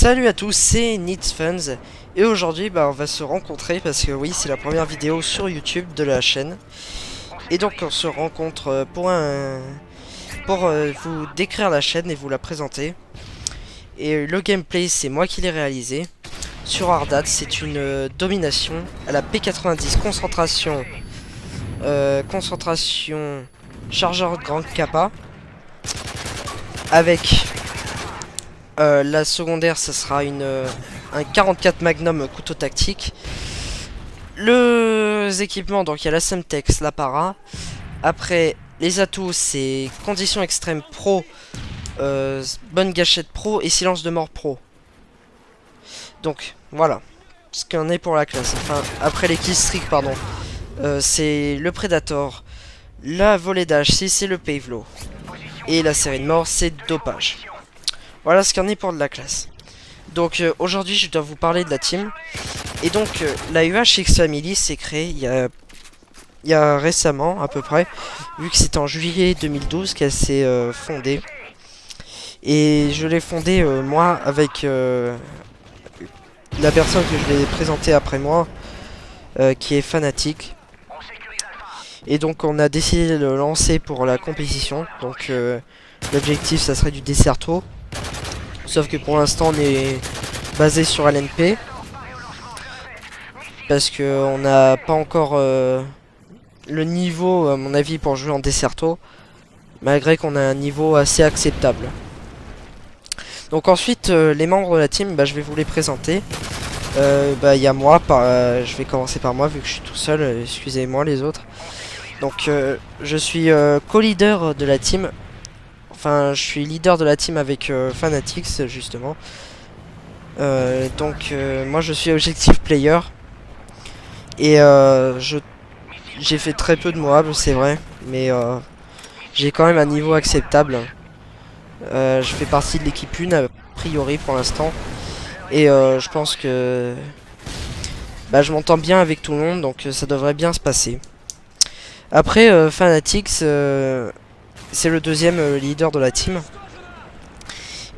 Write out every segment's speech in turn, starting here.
Salut à tous, c'est Nitsfunz et aujourd'hui on va se rencontrer parce que oui, c'est la première vidéo sur YouTube de la chaîne. Et donc on se rencontre pour vous décrire la chaîne et vous la présenter. Et le gameplay, c'est moi qui l'ai réalisé. Sur Hardad, c'est une domination à la P90 concentration chargeur grand kappa avec la secondaire, ça sera un 44 Magnum couteau tactique. Les équipements, donc il y a la Semtex, la Para. Après, les atouts, c'est conditions extrêmes pro, bonne gâchette pro et silence de mort pro. Donc voilà ce qu'on est pour la classe. Enfin, après les killstreaks, pardon, c'est le Predator, la volée d'âge, si c'est le Pavelo, et la série de mort, c'est dopage. Voilà ce qu'en est pour de la classe. Donc aujourd'hui je dois vous parler de la team. Et donc la UHX Family s'est créée il y a récemment à peu près. Vu que c'est en juillet 2012 qu'elle s'est fondée. Et je l'ai fondée moi avec la personne que je vais présenter après moi. Qui est Fanatic. Et donc on a décidé de le lancer pour la compétition. Donc l'objectif ça serait du Desserto. Sauf que pour l'instant on est basé sur LNP. Parce que on n'a pas encore le niveau à mon avis pour jouer en Desserto. Malgré qu'on a un niveau assez acceptable. Donc ensuite les membres de la team, je vais vous les présenter. Il y a moi, je vais commencer par moi vu que je suis tout seul, excusez-moi les autres. Donc je suis co-leader de la team. Enfin, je suis leader de la team avec Fanatics, justement. Moi, je suis objectif player. Et j'ai fait très peu de Moab, c'est vrai. Mais j'ai quand même un niveau acceptable. Je fais partie de l'équipe 1, a priori, pour l'instant. Et je pense que je m'entends bien avec tout le monde, donc ça devrait bien se passer. Après, Fanatics... c'est le deuxième leader de la team.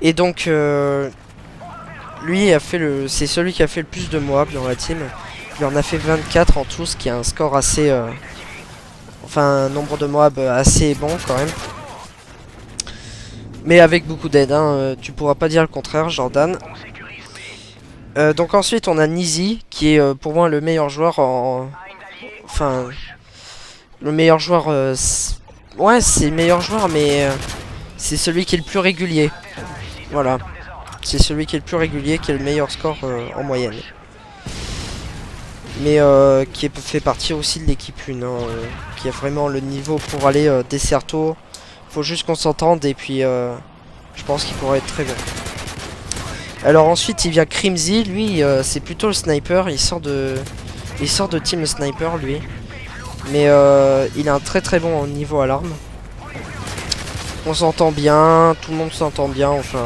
Et donc lui c'est celui qui a fait le plus de Moab dans la team. Il en a fait 24 en tout, ce qui est un score assez un nombre de Moab assez bon quand même. Mais avec beaucoup d'aide, hein, tu pourras pas dire le contraire, Jordan. Donc ensuite on a Nizi qui est pour moi le meilleur joueur le meilleur joueur ouais, c'est le meilleur joueur, mais c'est celui qui est le plus régulier. Voilà. C'est celui qui est le plus régulier, qui a le meilleur score en moyenne. Mais qui fait partie aussi de l'équipe 1, qui a vraiment le niveau pour aller Desserto. Faut juste qu'on s'entende et puis je pense qu'il pourrait être très bon. Alors ensuite il vient Crimzy, lui c'est plutôt le sniper, il sort de team sniper lui. Mais il a un très très bon niveau à l'arme. On s'entend bien, tout le monde s'entend bien, enfin...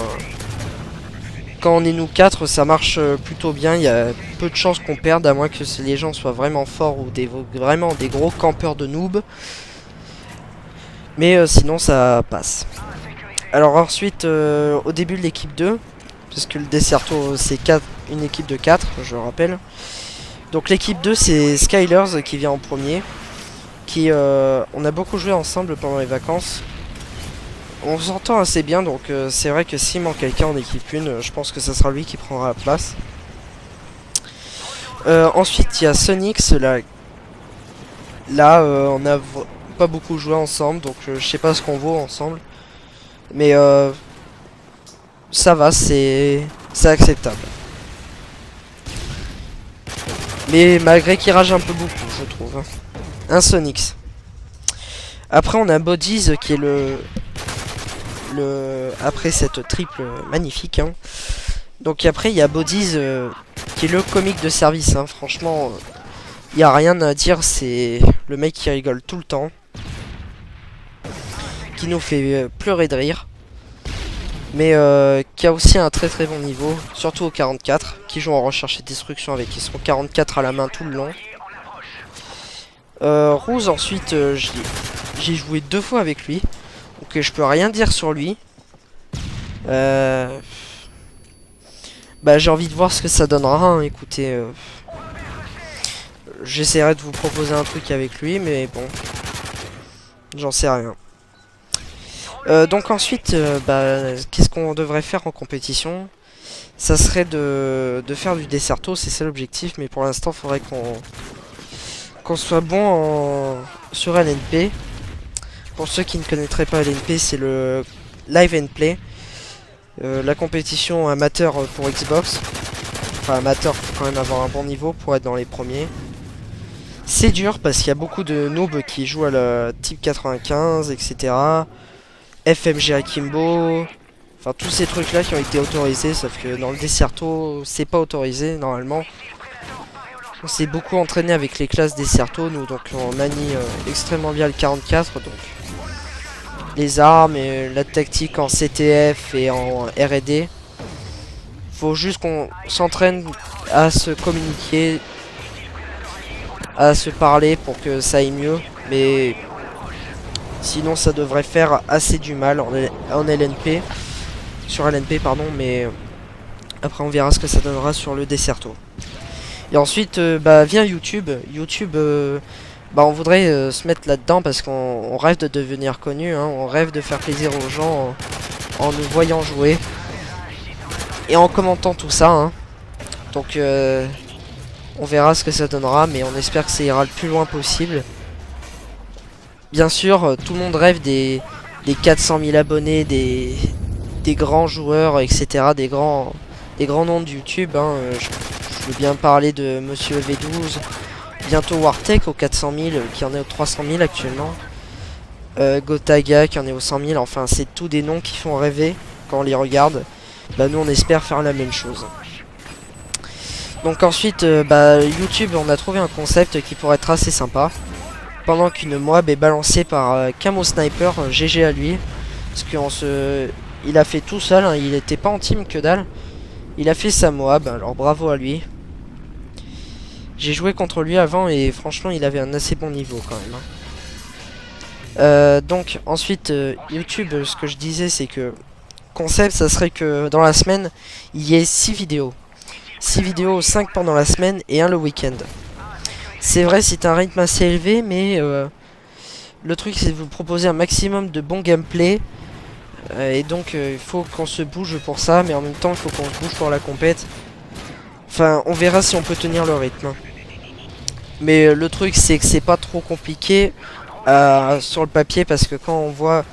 Quand on est nous 4, ça marche plutôt bien, il y a peu de chances qu'on perde, à moins que les gens soient vraiment forts ou vraiment des gros campeurs de noob. Mais sinon ça passe. Alors ensuite, au début de l'équipe 2, parce que le Desserto c'est une équipe de 4, je le rappelle. Donc l'équipe 2 c'est Skylers qui vient en premier. On a beaucoup joué ensemble pendant les vacances. On s'entend assez bien, donc c'est vrai que s'il manque quelqu'un en équipe 1, je pense que ça sera lui qui prendra la place. Ensuite il y a Sonix, là on n'a pas beaucoup joué ensemble, donc je sais pas ce qu'on vaut ensemble. Mais ça va, c'est acceptable. Mais malgré qu'il rage un peu beaucoup, je trouve. Un Sonix. Après on a Bodies qui est après cette triple magnifique, hein. Donc après il y a Bodies qui est le comique de service, hein. Franchement il n'y a rien à dire, c'est le mec qui rigole tout le temps, qui nous fait pleurer de rire, mais qui a aussi un très très bon niveau, surtout au 44, qui joue en recherche et destruction avec son 44 à la main tout le long. Rose ensuite j'ai joué 2 fois avec lui, donc je peux rien dire sur lui. Bah j'ai envie de voir ce que ça donnera, hein. Écoutez, j'essaierai de vous proposer un truc avec lui, mais bon, j'en sais rien. Donc ensuite, bah, qu'est-ce qu'on devrait faire en compétition? Ça serait de faire du Desserto, c'est ça l'objectif, mais pour l'instant, il faudrait qu'on soit bon sur LNP. Pour ceux qui ne connaîtraient pas LNP, c'est le Live and Play, la compétition amateur pour Xbox. Enfin amateur, faut quand même avoir un bon niveau pour être dans les premiers. C'est dur parce qu'il y a beaucoup de noobs qui jouent à la Type 95, etc. FMG Akimbo, enfin tous ces trucs là qui ont été autorisés, sauf que dans le Desserto c'est pas autorisé normalement. On s'est beaucoup entraîné avec les classes Desserto, nous, donc on manie extrêmement bien le 44, donc les armes et la tactique en CTF et en R&D. Faut juste qu'on s'entraîne à se communiquer, à se parler pour que ça aille mieux, mais sinon ça devrait faire assez du mal en LNP, sur LNP pardon, mais après on verra ce que ça donnera sur le Desserto. Et ensuite bah vient YouTube, bah on voudrait se mettre là-dedans parce qu'on rêve de devenir connu, hein, on rêve de faire plaisir aux gens en nous voyant jouer et en commentant tout ça, hein. Donc on verra ce que ça donnera, mais on espère que ça ira le plus loin possible. Bien sûr, tout le monde rêve des 400 000 abonnés, des grands joueurs, etc. Des grands noms de YouTube, hein. Je veux bien parler de Monsieur V12, bientôt Wartech aux 400 000, qui en est aux 300 000 actuellement. Gotaga qui en est aux 100 000, enfin c'est tous des noms qui font rêver quand on les regarde. Bah nous on espère faire la même chose. Donc ensuite, bah, YouTube, on a trouvé un concept qui pourrait être assez sympa. Pendant qu'une moab est balancée par Camo Sniper, GG à lui. Parce il a fait tout seul, hein, il était pas en team que dalle. Il a fait sa moab, alors bravo à lui. J'ai joué contre lui avant et franchement il avait un assez bon niveau quand même, hein. Donc ensuite, YouTube, ce que je disais c'est que concept ça serait que dans la semaine il y ait 6 vidéos. 6 vidéos, 5 pendant la semaine et 1 le week-end. C'est vrai, c'est un rythme assez élevé, mais le truc c'est de vous proposer un maximum de bon gameplay. Et donc il faut qu'on se bouge pour ça, mais en même temps il faut qu'on se bouge pour la compète. Enfin, on verra si on peut tenir le rythme. Mais le truc c'est que c'est pas trop compliqué sur le papier, parce que quand on voit...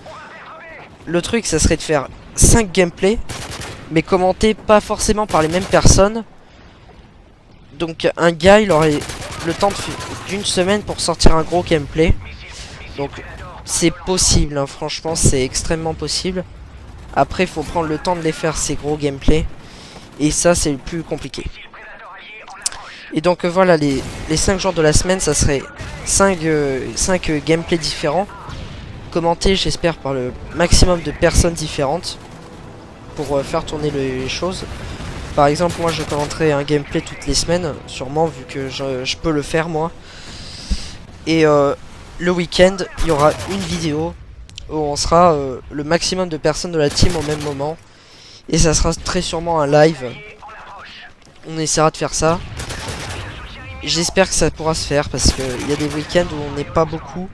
Le truc ça serait de faire 5 gameplays, mais commentés pas forcément par les mêmes personnes. Donc un gars il aurait le temps d'une semaine pour sortir un gros gameplay. Donc c'est possible, hein, franchement c'est extrêmement possible. Après il faut prendre le temps de les faire ces gros gameplays. Et ça c'est le plus compliqué. Et donc voilà, les 5 jours de la semaine ça serait 5 gameplays différents. Commentés j'espère par le maximum de personnes différentes. Pour faire tourner les choses. Par exemple moi je commenterai un gameplay toutes les semaines, sûrement vu que je peux le faire moi. Et le week-end il y aura une vidéo où on sera le maximum de personnes de la team au même moment. Et ça sera très sûrement un live. On essaiera de faire ça. J'espère que ça pourra se faire parce qu'il y a des week-ends où on n'est pas beaucoup.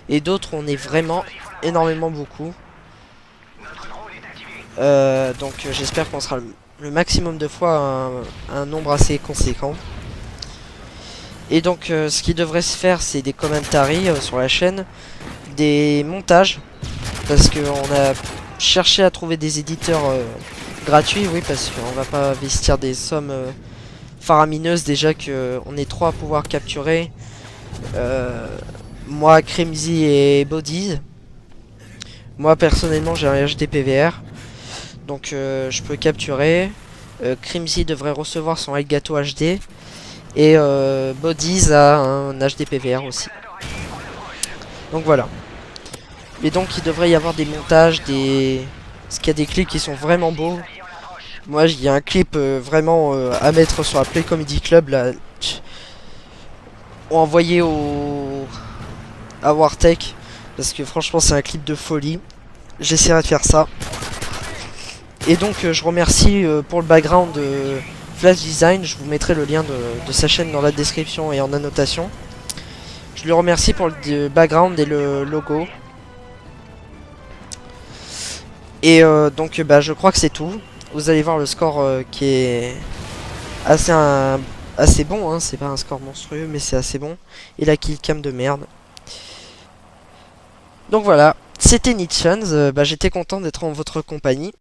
Et d'autres où on est vraiment énormément beaucoup. Donc j'espère qu'on sera le maximum de fois un nombre assez conséquent. Et donc ce qui devrait se faire c'est des commentaries sur la chaîne, des montages, parce qu'on a cherché à trouver des éditeurs gratuits, oui, parce qu'on va pas investir des sommes faramineuses, déjà qu'on est 3 à pouvoir capturer, moi, Crimzy et Bodies. Moi personnellement j'ai un HD PVR, donc je peux capturer. Crimzy devrait recevoir son Elgato HD. Et Bodies a un HD PVR aussi. Donc voilà. Et donc il devrait y avoir des montages, parce qu'il y a des clips qui sont vraiment beaux. Moi il y a un clip vraiment à mettre sur la Play Comedy Club là. Envoyé à Wartech. Parce que franchement c'est un clip de folie. J'essaierai de faire ça. Et donc je remercie pour le background Flash Design, je vous mettrai le lien de sa chaîne dans la description et en annotation. Je lui remercie pour le background et le logo. Et donc bah, je crois que c'est tout. Vous allez voir le score qui est assez bon, hein. C'est pas un score monstrueux mais c'est assez bon. Et la killcam de merde. Donc voilà, c'était Nitchans, bah, j'étais content d'être en votre compagnie.